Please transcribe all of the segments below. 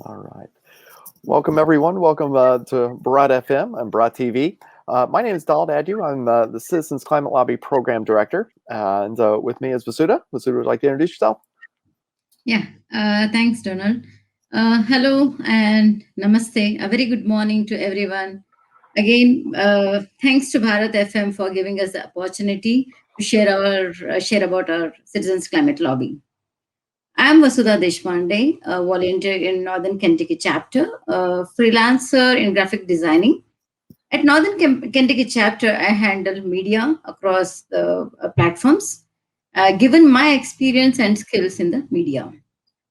All right. Welcome, everyone. Welcome to Bharat FM and Bharat TV. My name is Addu. I'm the Citizens Climate Lobby Program Director. And with me is Vasudha. Vasudha, would you like to introduce yourself? Yeah, thanks, Donald. Hello and namaste. A very good morning to everyone. Again, thanks to Bharat FM for giving us the opportunity to share about our citizens climate lobby. I am Vasudha Deshpande, a volunteer in Northern Kentucky chapter, a freelancer in graphic designing. At Kentucky chapter, I handle media across the platforms, given my experience and skills in the media.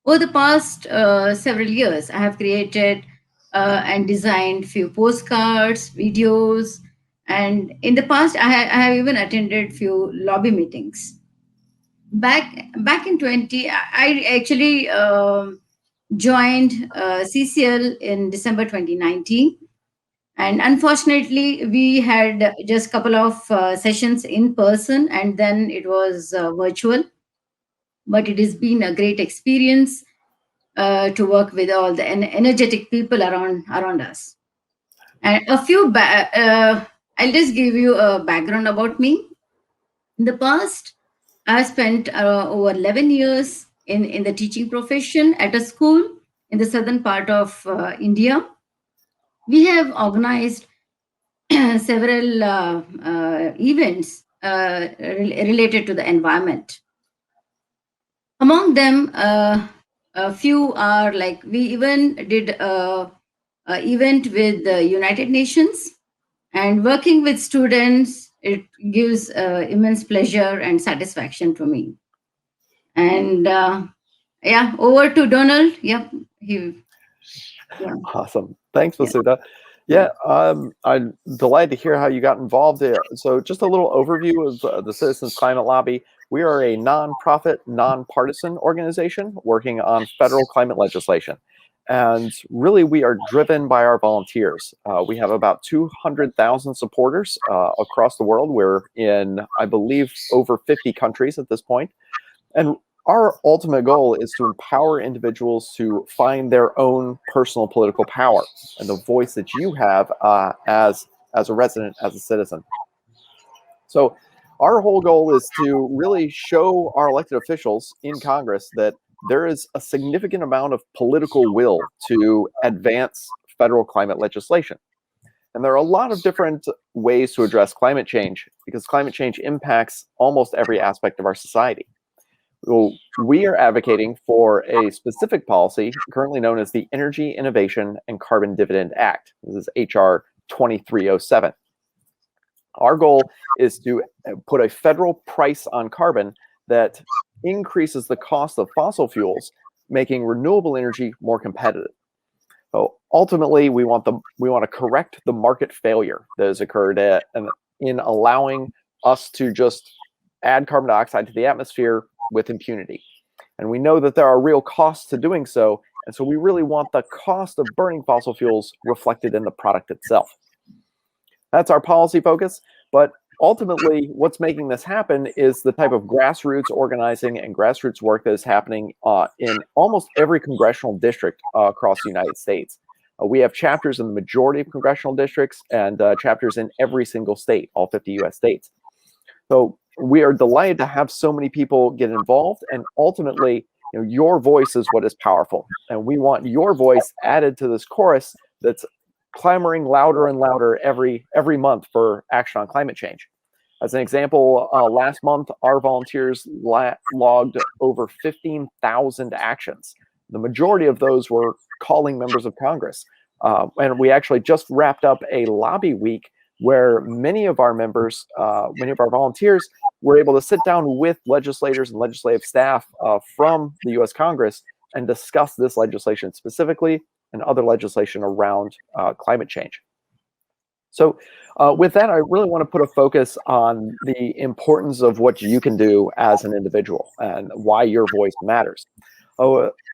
Over the past several years, I have created and designed few postcards, videos, and in the past, I have even attended few lobby meetings. Back in 20, I actually joined CCL in December 2019, and unfortunately, we had just couple of sessions in person, and then it was virtual. But it has been a great experience to work with all the energetic people around us. And I'll just give you a background about me. In the past, I spent over 11 years in the teaching profession at a school in the southern part of India. We have organized several events related to the environment. Among them, a few are like we even did a event with the United Nations, and working with students. It gives immense pleasure and satisfaction to me. And yeah, over to Donald. Yep, yeah, Awesome. Thanks, yeah, Vasudha. yeah. Yeah, I'm delighted to hear how you got involved there. So, just a little overview of the Citizens Climate Lobby. We are a nonprofit, nonpartisan organization working on federal climate legislation. And really, we are driven by our volunteers. We have about 200,000 supporters across the world. We're in, I believe, over 50 countries at this point. And our ultimate goal is to empower individuals to find their own personal political power and the voice that you have as a resident, as a citizen. So, our whole goal is to really show our elected officials in Congress that there is a significant amount of political will to advance federal climate legislation. And there are a lot of different ways to address climate change because climate change impacts almost every aspect of our society. Well, we are advocating for a specific policy currently known as the Energy Innovation and Carbon Dividend Act. This is HR 2307. Our goal is to put a federal price on carbon that increases the cost of fossil fuels, making renewable energy more competitive. So ultimately, we want to correct the market failure that has occurred in allowing us to just add carbon dioxide to the atmosphere with impunity. And we know that there are real costs to doing so. And so we really want the cost of burning fossil fuels reflected in the product itself. That's our policy focus. But ultimately, what's making this happen is the type of grassroots organizing and grassroots work that is happening in almost every congressional district across the United States. We have chapters in the majority of congressional districts and chapters in every single state, all 50 US states. So we are delighted to have so many people get involved, and ultimately, your voice is what is powerful, and we want your voice added to this chorus that's clamoring louder and louder every month for action on climate change. As an example, last month our volunteers logged over 15,000 actions. The majority of those were calling members of Congress, and we actually just wrapped up a lobby week where many of our members, many of our volunteers were able to sit down with legislators and legislative staff from the US Congress and discuss this legislation specifically and other legislation around climate change. So with that, I really want to put a focus on the importance of what you can do as an individual and why your voice matters.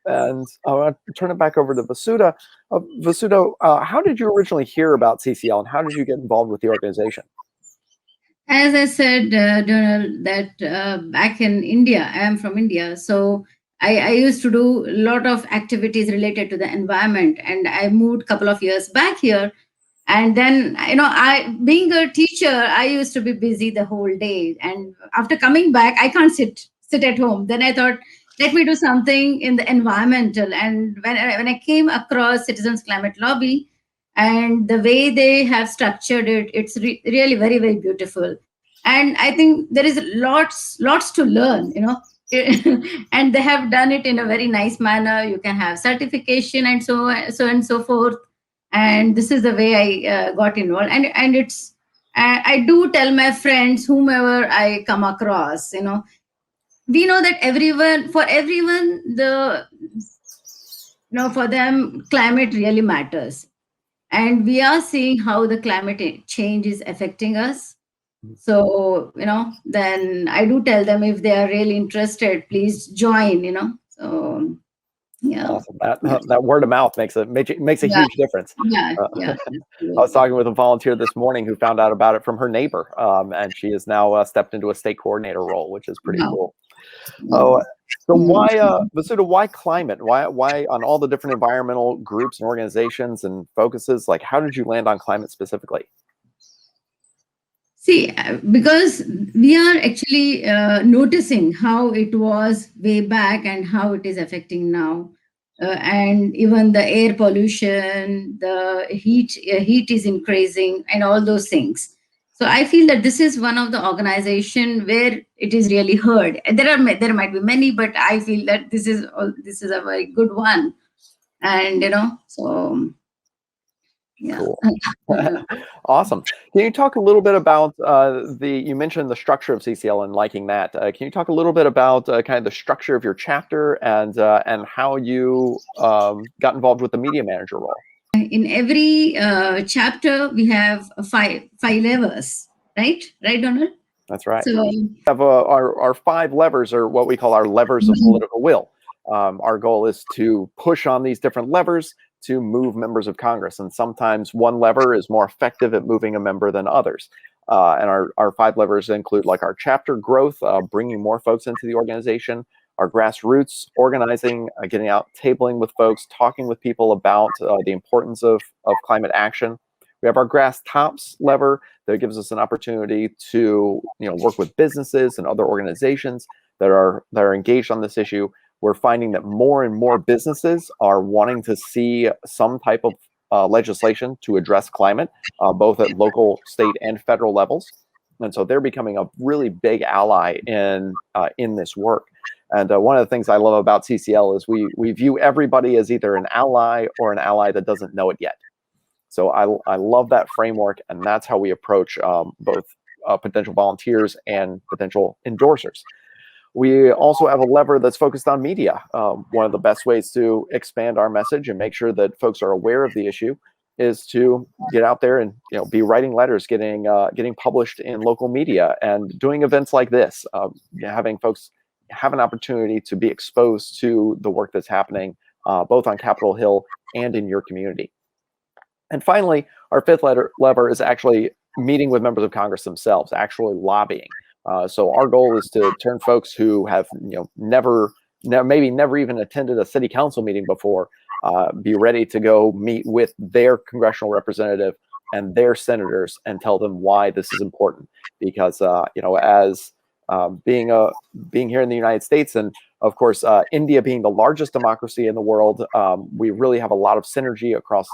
And I want to turn it back over to Vasudha. Vasudha, how did you originally hear about CCL and how did you get involved with the organization? As I said, Donald, that back in India, I am from India. So I used to do a lot of activities related to the environment, and I moved a couple of years back here. And then, I being a teacher, I used to be busy the whole day. And after coming back, I can't sit at home. Then I thought, let me do something in the environmental. And when I came across Citizens Climate Lobby, and the way they have structured it, it's really very, very beautiful. And I think there is lots to learn, and they have done it in a very nice manner. You can have certification and so and so forth. And this is the way I got involved. And it's I do tell my friends, whomever I come across, we know that everyone, for them, climate really matters. And we are seeing how the change is affecting us. So, then I do tell them, if they are really interested, please join. So yeah. Awesome. That word of mouth makes a Yeah. huge difference. Yeah, I was absolutely. talking with a volunteer this morning who found out about it from her neighbor, and she has now stepped into a state coordinator role, which is pretty Wow. cool. Wow. Oh, so Mm. why, Vasudha, why climate? Why on all the different environmental groups and organizations and focuses? Like, how did you land on climate specifically? See, because we are actually noticing how it was way back and how it is affecting now. And even the air pollution, the heat is increasing, and all those things. So I feel that this is one of the organization where it is really heard. And there might be many, but I feel that this is a very good one. And so yeah. Cool. Awesome. Can you talk a little bit about you mentioned the structure of CCL and liking that. Can you talk a little bit about kind of the structure of your chapter and how you got involved with the media manager role? In every chapter we have five levers, right, Donald? That's right. So We have our 5 levers, or what we call our levers of political will. Our goal is to push on these different levers to move members of Congress, and sometimes one lever is more effective at moving a member than others. And our 5 levers include, like, our chapter growth, bringing more folks into the organization, our grassroots organizing, getting out, tabling with folks, talking with people about the importance of climate action. We have our grass tops lever that gives us an opportunity to work with businesses and other organizations that are engaged on this issue. We're finding that more and more businesses are wanting to see some type of legislation to address climate, both at local, state, and federal levels. And so they're becoming a really big ally in this work. And one of the things I love about CCL is we view everybody as either an ally or an ally that doesn't know it yet. So I love that framework, and that's how we approach both potential volunteers and potential endorsers. We also have a lever that's focused on media. One of the best ways to expand our message and make sure that folks are aware of the issue is to get out there and be writing letters, getting published in local media, and doing events like this, having folks have an opportunity to be exposed to the work that's happening both on Capitol Hill and in your community. And finally, our 5th lever is actually meeting with members of Congress themselves, actually lobbying. So our goal is to turn folks who have maybe never even attended a city council meeting before, be ready to go meet with their congressional representative and their senators and tell them why this is important. Because as being here in the United States, and of course India being the largest democracy in the world, we really have a lot of synergy across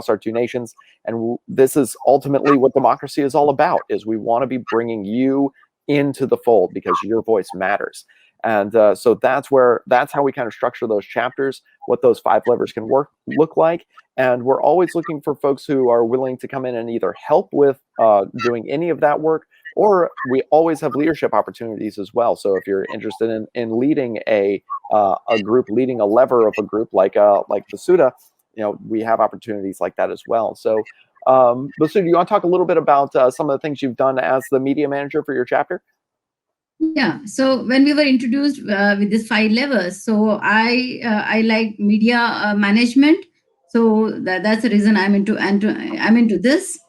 our 2 nations. And this is ultimately what democracy is all about: is we want to be bringing you into the fold because your voice matters. And so that's how we kind of structure those chapters, what those 5 levers can look like. And we're always looking for folks who are willing to come in and either help with doing any of that work, or we always have leadership opportunities as well. So if you're interested in leading a group, leading a lever of a group like Vasudha, we have opportunities like that as well. So Vasudha, do you want to talk a little bit about some of the things you've done as the media manager for your chapter? Yeah. So when we were introduced with these 5 levers, so I like media management. So that's the reason I'm into this.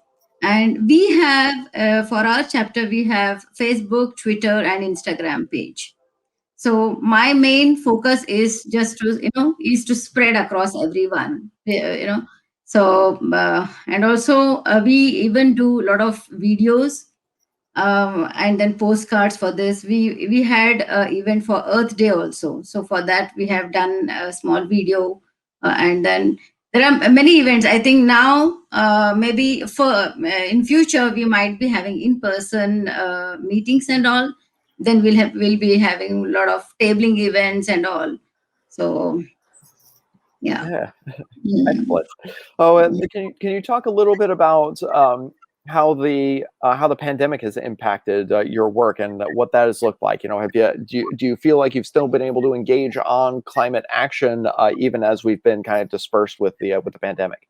And we have for our chapter we have Facebook, Twitter, and Instagram page. So my main focus is just to, is to spread across everyone, So, and also we even do a lot of videos, and then postcards for this. We had an event for Earth Day also. So for that, we have done a small video, and then there are many events. I think now, maybe for in future, we might be having in-person meetings and all. Then we'll be having a lot of tabling events and all. So yeah. Yeah. Mm. Excellent. Oh, and can you talk a little bit about how the pandemic has impacted your work and what that has looked like? You know, do you feel like you've still been able to engage on climate action even as we've been kind of dispersed with the pandemic?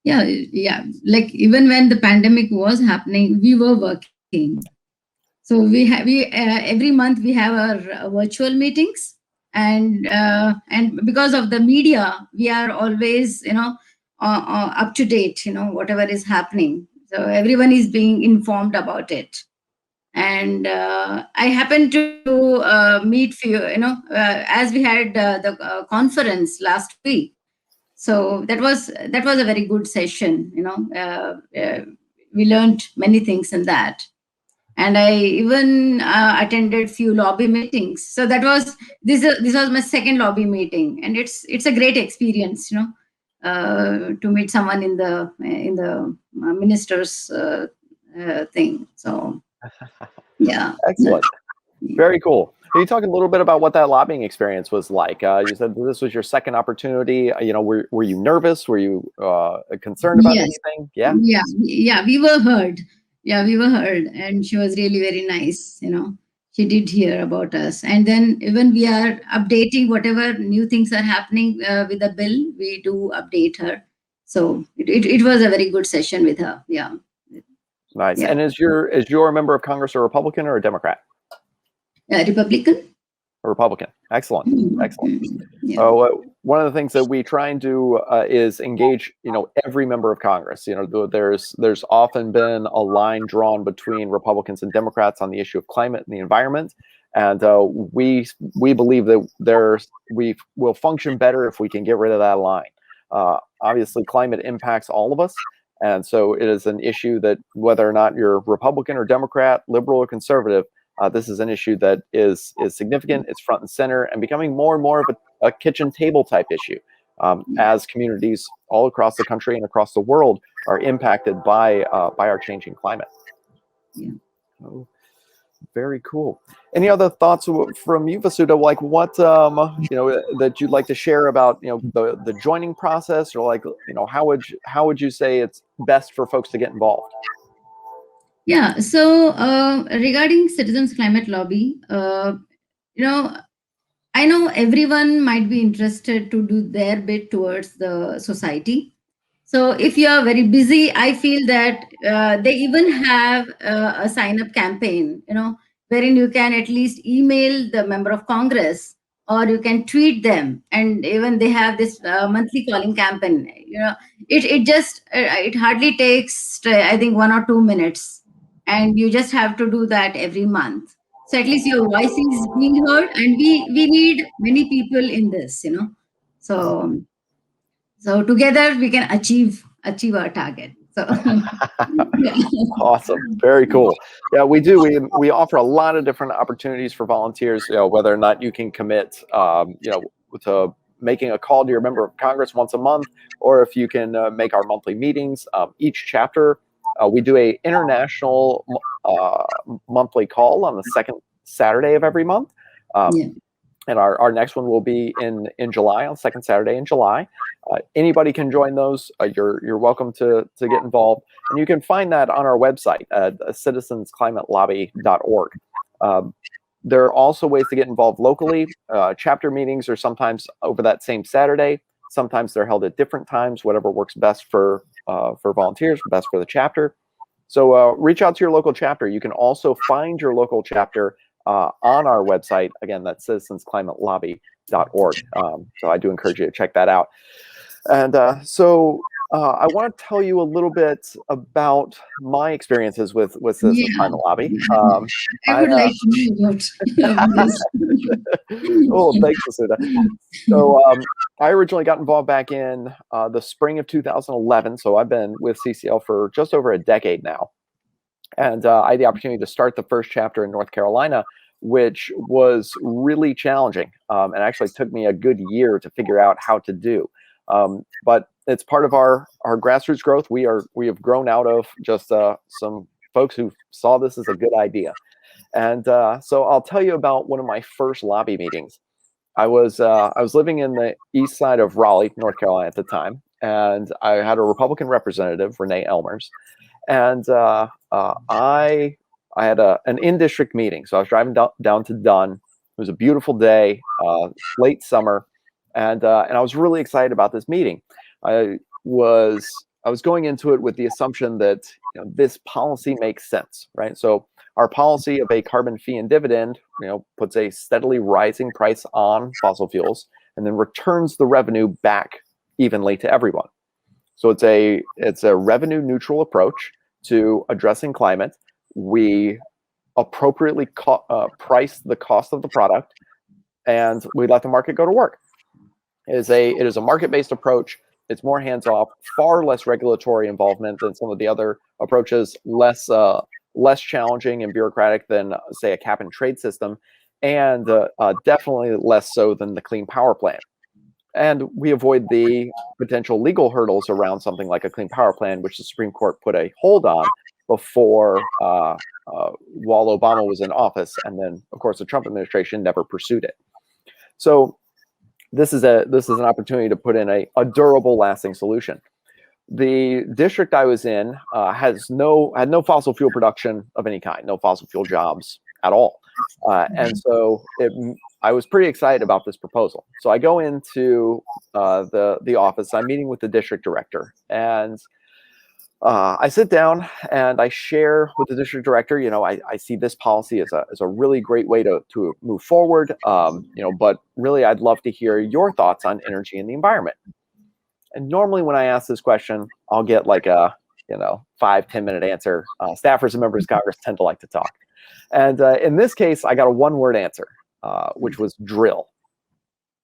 Yeah, yeah. Like even when the pandemic was happening, we were working. So we every month we have our virtual meetings, and because of the media, we are always up to date. Whatever is happening, so everyone is being informed about it. And I happened to meet few, as we had the conference last week. So that was a very good session. We learned many things in that, and I even attended few lobby meetings. So this was my second lobby meeting, and it's a great experience, to meet someone in the minister's thing. So yeah. Excellent. Very cool. Can you talk a little bit about what that lobbying experience was like? You said this was your second opportunity. You know, were you nervous? Were you concerned about Yes. anything? Yeah. Yeah, we were heard. Yeah, we were heard, and she was really very nice. She did hear about us, and then even we are updating whatever new things are happening with the bill. We do update her. So it was a very good session with her. Yeah, Nice. yeah. And is your member of Congress a Republican or a Democrat? Republican. A Republican. Excellent. Excellent. Yeah. One of the things that we try and do is engage, every member of Congress. There's often been a line drawn between Republicans and Democrats on the issue of climate and the environment, and we believe that we will function better if we can get rid of that line. Obviously, climate impacts all of us, and so it is an issue that whether or not you're Republican or Democrat, liberal or conservative, this is an issue that is significant. It's front and center, and becoming more and more of a kitchen table type issue as communities all across the country and across the world are impacted by our changing climate. Yeah. Oh, very cool. Any other thoughts from you, Vasudha? Like what that you'd like to share about the joining process, or like how would you say it's best for folks to get involved? Yeah. So regarding Citizens Climate Lobby, you know, I know everyone might be interested to do their bit towards the society. So if you are very busy, I feel that they even have a sign up campaign, wherein you can at least email the member of Congress, or you can tweet them, and even they have this monthly calling campaign. It hardly takes, I think, 1 or 2 minutes, and you just have to do that every month. So at least your voice is being heard, and we need many people in this. So so together we can achieve our target. So yeah. Awesome. Very cool. Yeah, we do. We offer a lot of different opportunities for volunteers, whether or not you can commit, to making a call to your member of Congress once a month, or if you can make our monthly meetings. Each chapter, we do a international monthly call on the second Saturday of every month. Yeah. And our next one will be in July, on second Saturday in July. Anybody can join those. You're welcome to get involved, and you can find that on our website at citizensclimatelobby.org. There are also ways to get involved locally. Chapter meetings are sometimes over that same Saturday. Sometimes they're held at different times, whatever works best for volunteers, best for the chapter. So reach out to your local chapter. You can also find your local chapter on our website. Again, that's citizensclimatelobby.org. So I do encourage you to check that out. And so I want to tell you a little bit about my experiences with Citizens Yeah, Climate Lobby. I I would like to know about this. oh, thanks, Vasudha. So I originally got involved back in the spring of 2011. So I've been with CCL for just over a decade now, and I had the opportunity to start the first chapter in North Carolina, which was really challenging, and actually took me a good year to figure out how to do. But it's part of our grassroots growth. We have grown out of just some folks who saw this as a good idea, and so I'll tell you about one of my first lobby meetings. I was living in the east side of Raleigh, North Carolina at the time, and I had a Republican representative, Renee Elmers, and I had an in district meeting. So I was driving down to Dunn. It was a beautiful day, late summer, and I was really excited about this meeting. I I was going into it with the assumption that this policy makes sense, right? So our policy of a carbon fee and dividend, puts a steadily rising price on fossil fuels and then returns the revenue back evenly to everyone. So it's a revenue neutral approach to addressing climate. We appropriately price the cost of the product, and we let the market go to work. It is a market-based approach. It's more hands-off, far less regulatory involvement than some of the other approaches, less challenging and bureaucratic than, say, a cap and trade system, and definitely less so than the Clean Power Plan. And we avoid the potential legal hurdles around something like a Clean Power Plan, which the Supreme Court put a hold on before, while Obama was in office, and then, of course, the Trump administration never pursued it. So this is an opportunity to put in a durable, lasting solution. The district I was in had no fossil fuel production of any kind, no fossil fuel jobs at all, and so I was pretty excited about this proposal. So I go into the office. I'm meeting with the district director, and I sit down and I share with the district director. I see this policy as a really great way to move forward. But really, I'd love to hear your thoughts on energy and the environment. And normally, when I ask this question, I'll get like a 5-10 minute answer. Staffers and members of Congress tend to like to talk, and in this case, I got a one-word answer, which was drill.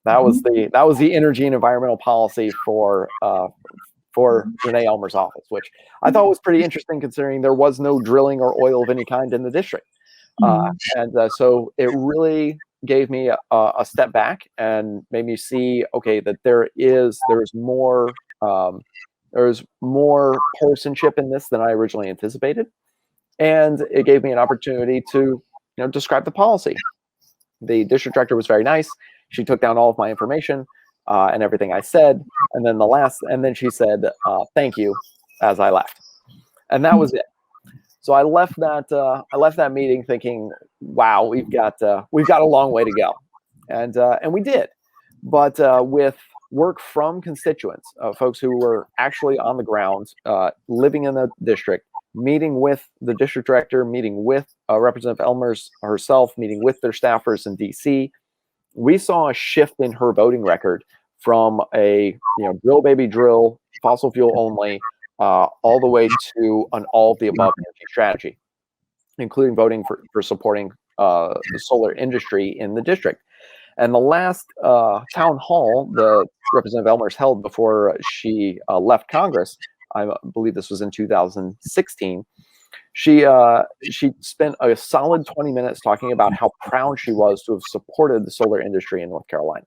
That was the energy and environmental policy for Renee Elmer's office, which I thought was pretty interesting considering there was no drilling or oil of any kind in the district. So it really gave me a step back and made me see, okay, that there's more partisanship in this than I originally anticipated. And it gave me an opportunity to describe the policy. The district director was very nice. She took down all of my information and everything I said, and then she said thank you as I left, and that was it. So I left that meeting thinking, wow, we've got a long way to go, and we did, but with work from constituents, folks who were actually on the ground, living in the district, meeting with the district director, meeting with Representative Elmers herself, meeting with their staffers in DC. We saw a shift in her voting record from a drill baby drill, fossil fuel only, all the way to an all of the above energy strategy, including voting for supporting the solar industry in the district. And the last town hall the Representative Elmers held before she left Congress, I believe this was in 2016, she spent a solid 20 minutes talking about how proud she was to have supported the solar industry in North Carolina.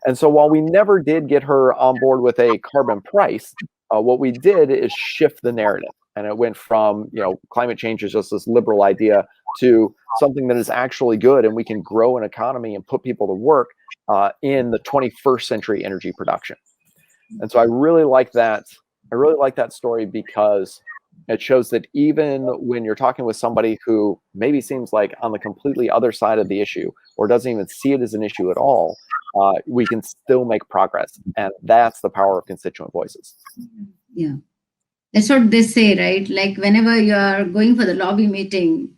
And so while we never did get her on board with a carbon price, what we did is shift the narrative. And it went from, climate change is just this liberal idea to something that is actually good, and we can grow an economy and put people to work in the 21st century energy production. And so I really like that. I really like that story because it shows that even when you're talking with somebody who maybe seems like on the completely other side of the issue or doesn't even see it as an issue at all, we can still make progress. And that's the power of constituent voices. Yeah. That's what they say, right? Like whenever you are going for the lobby meeting,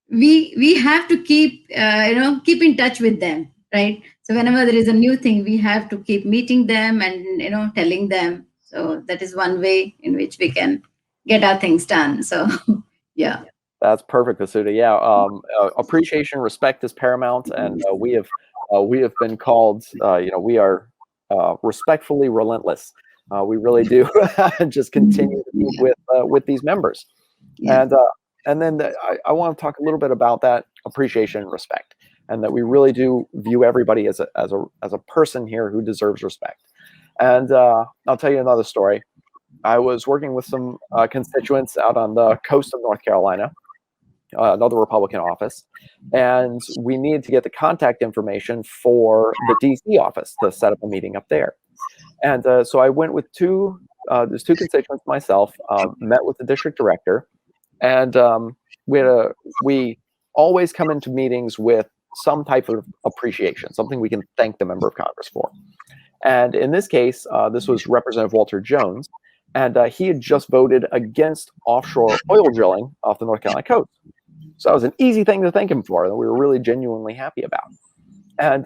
we have to keep keep in touch with them, right? So whenever there is a new thing, we have to keep meeting them and telling them. So that is one way in which we can get our things done. So yeah. That's perfect, Vasudha. Yeah, appreciation, respect is paramount, and we have been called. We are respectfully relentless. We really do just continue to meet Yeah. with these members, Yeah. and I want to talk a little bit about that appreciation and respect, and that we really do view everybody as a person here who deserves respect. And I'll tell you another story. I was working with some constituents out on the coast of North Carolina, another Republican office, and we needed to get the contact information for the DC office to set up a meeting up there. And so I went with there's two constituents, myself, met with the district director, and we always come into meetings with some type of appreciation, something we can thank the member of Congress for. And in this case, this was Representative Walter Jones, and he had just voted against offshore oil drilling off the North Carolina coast. So that was an easy thing to thank him for that we were really genuinely happy about. And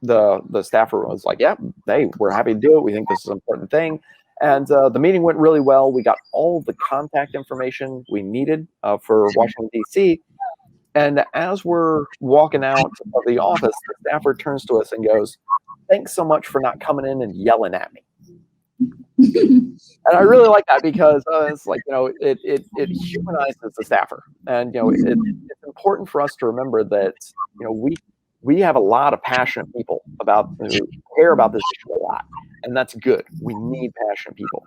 the staffer was like, "Yeah, hey, we're happy to do it. We think this is an important thing." And the meeting went really well. We got all the contact information we needed for Washington, D.C. And as we're walking out of the office, the staffer turns to us and goes, "Thanks so much for not coming in and yelling at me." And I really like that because it's like, it humanizes the staffer. And, it's important for us to remember that, we have a lot of passionate people who care about this issue a lot. And that's good. We need passionate people.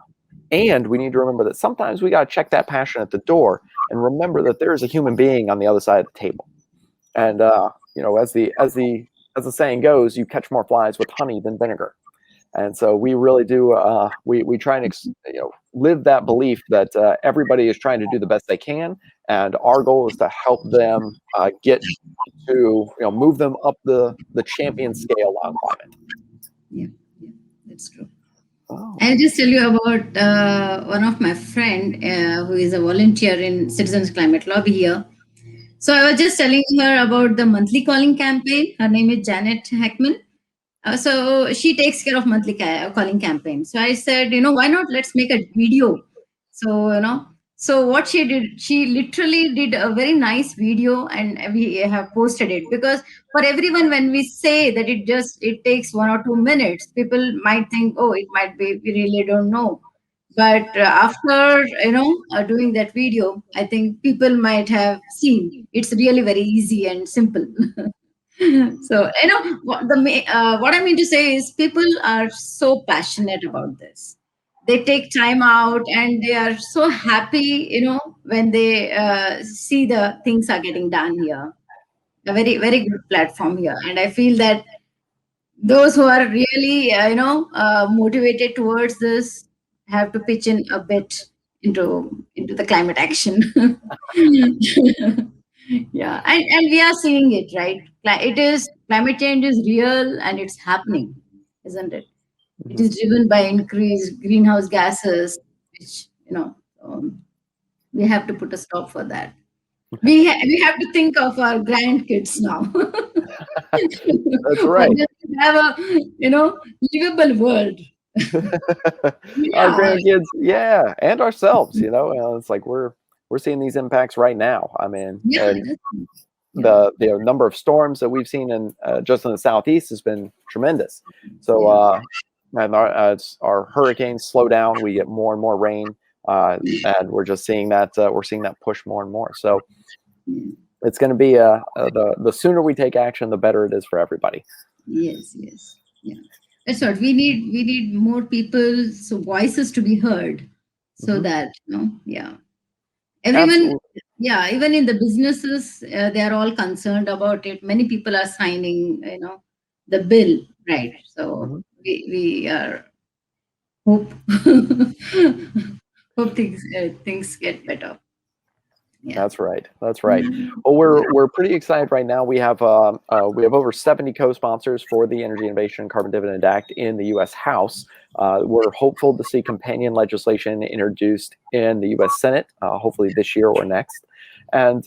And we need to remember that sometimes we got to check that passion at the door and remember that there is a human being on the other side of the table. And, as the saying goes, you catch more flies with honey than vinegar. And so we really do. We try and live that belief that everybody is trying to do the best they can, and our goal is to help them get to move them up the champion scale on climate. Yeah, that's true. Oh. I'll just tell you about one of my friend who is a volunteer in Citizens Climate Lobby here. So I was just telling her about the monthly calling campaign. Her name is Janet Hackman. So she takes care of monthly calling campaign. So I said, why not let's make a video? So, so what she did, she literally did a very nice video and we have posted it because for everyone, when we say that it takes 1 or 2 minutes, people might think, oh, it might be, we really don't know. But after, doing that video, I think people might have seen it's really very easy and simple. So what I mean to say is people are so passionate about this. They take time out and they are so happy, when they see the things are getting done here. A very very good platform here, and I feel that those who are really motivated towards this have to pitch in a bit into the climate action. Yeah, and we are seeing it, right? Climate change is real and it's happening, isn't it? It is driven by increased greenhouse gases, which we have to put a stop for that. We have to think of our grandkids now. That's right. For them to have a livable world. Our Yeah, grandkids, yeah, and ourselves. It's like we're seeing these impacts right now. I mean, yeah, and the number of storms that we've seen in just in the southeast has been tremendous. So and as our hurricanes slow down, we get more and more rain, and we're just seeing that push more and more. So it's going to be the sooner we take action, the better it is for everybody. yes, yeah. That's what we need. We need more people's voices to be heard, so that yeah. Everyone, Absolutely. yeah, even in the businesses, they are all concerned about it. Many people are signing, the bill, right? So we are hope hope things get better. Yeah. That's right. That's right. Well, we're pretty excited right now. We have over 70 co-sponsors for the Energy Innovation and Carbon Dividend Act in the U.S. House. We're hopeful to see companion legislation introduced in the U.S. Senate, hopefully this year or next. And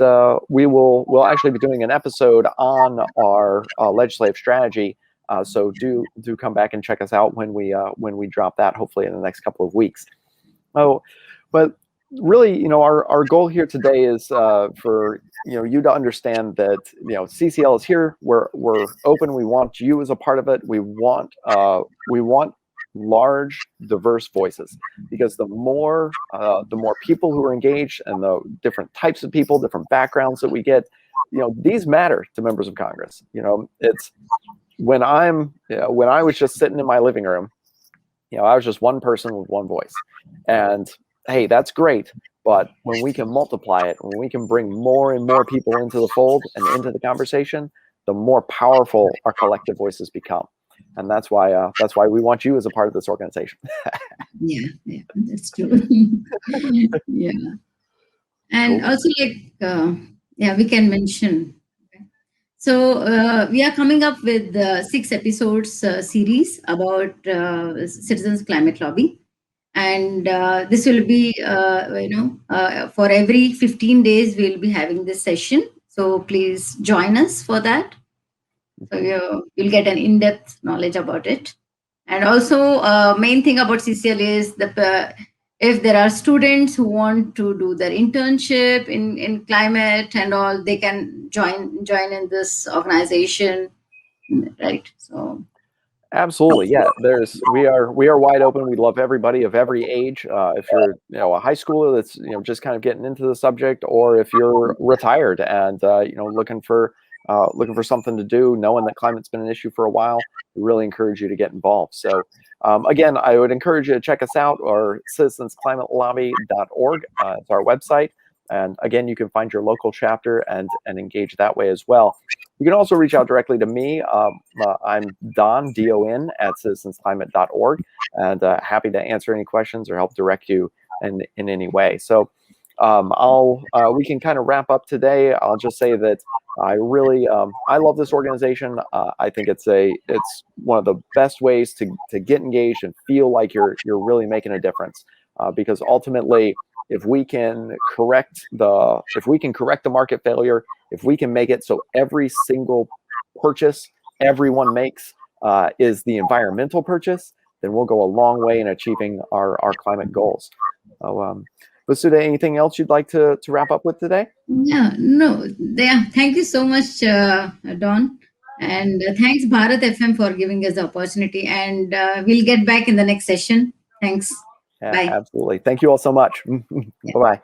we'll actually be doing an episode on our legislative strategy So do come back and check us out when we drop that, hopefully in the next couple of weeks. Oh, but really, our goal here today is for you to understand that CCL is here. We're open. We want you as a part of it. We want large, diverse voices, because the more people who are engaged, and the different types of people, different backgrounds that we get, these matter to members of Congress. It's when I was just sitting in my living room, I was just one person with one voice, and hey, that's great. But when we can multiply it, when we can bring more and more people into the fold and into the conversation, the more powerful our collective voices become. And that's why we want you as a part of this organization. Yeah, that's true. Yeah. And Cool. also, we can mention. So we are coming up with 6 episodes series about citizens climate lobby, and this will be for every 15 days we'll be having this session. So please join us for that. So you'll get an in-depth knowledge about it. And also, main thing about CCL is if there are students who want to do their internship in climate and all, they can join in this organization, right? So Absolutely, yeah. We are wide open. We love everybody of every age. If you're a high schooler that's just kind of getting into the subject, or if you're retired and looking for something to do, knowing that climate's been an issue for a while, we really encourage you to get involved. So again, I would encourage you to check us out, or citizensclimatelobby.org. It's our website. And again, you can find your local chapter and engage that way as well. You can also reach out directly to me. I'm Don, D-O-N, at citizensclimate.org, and happy to answer any questions or help direct you in any way. So we can kind of wrap up today. I'll just say that I really I love this organization. I think it's one of the best ways to get engaged and feel like you're really making a difference, because ultimately, if we can correct the market failure, if we can make it so every single purchase everyone makes is the environmental purchase, then we'll go a long way in achieving our climate goals. So, Vasudha, anything else you'd like to wrap up with today? yeah, no, thank you so much, Don, and thanks Bharat FM for giving us the opportunity. And we'll get back in the next session. Thanks. Yeah, Bye. absolutely. Thank you all so much. Yeah. Bye-bye.